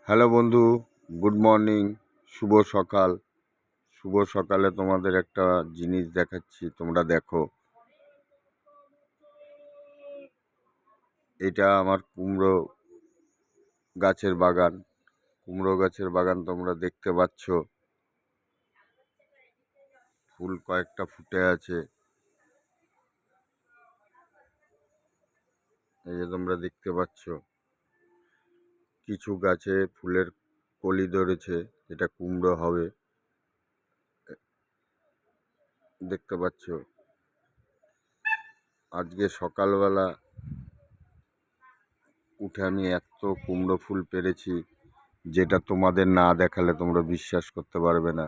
Hello বন্ধু, good morning, শুভ সকাল। শুভ সকালে তোমাদের একটা জিনিস দেখাচ্ছি, তোমরা দেখো। এটা আমার কুমড়ো গাছের বাগান। কুমড়ো গাছের বাগান তোমরা দেখতে পাচ্ছ, ফুল কয়েকটা ফুটে আছে। এই যে তোমরা দেখতে পাচ্ছ, কিছু গাছে ফুলের কলি ধরেছে, যেটা কুমড়ো হবে, দেখতে পাচ্ছ। আজকে সকালবেলা উঠে আমি এত কুমড়ো ফুল পেরেছি, যেটা তোমাদের না দেখালে তোমরা বিশ্বাস করতে পারবে না।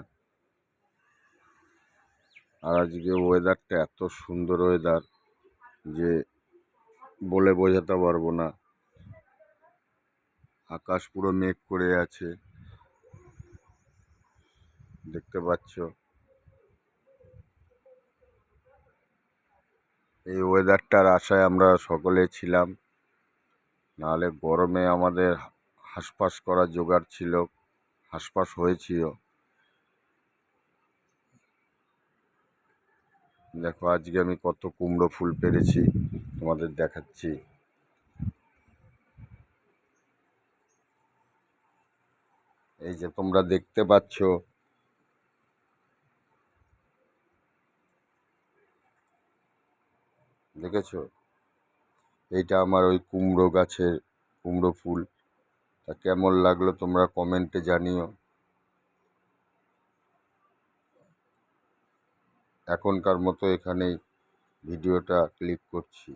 আর আজকে ওয়েদারটা এত সুন্দর ওয়েদার যে বলে বোঝাতে পারবো না। আকাশ পুরো মেঘ করে আছে, দেখতে পাচ্ছ। এই ওয়েদারটার আশায় আমরা সকলে ছিলাম, নাহলে গরমে আমাদের হাঁসফাঁস করার জোগাড় ছিল, হাঁসফাঁস হয়েছিল। দেখো আজকে আমি কত কুমড়ো ফুল পেরেছি, তোমাদের দেখাচ্ছি। এই যে তোমরা দেখতে পাচ্ছ, দেখেছো? এইটা আমার ওই কুমড়ো গাছের কুমড়ো ফুল। তা কেমন লাগলো তোমরা কমেন্টে জানিও। এখনকার মতো এখানেই ভিডিওটা ক্লিক করছি।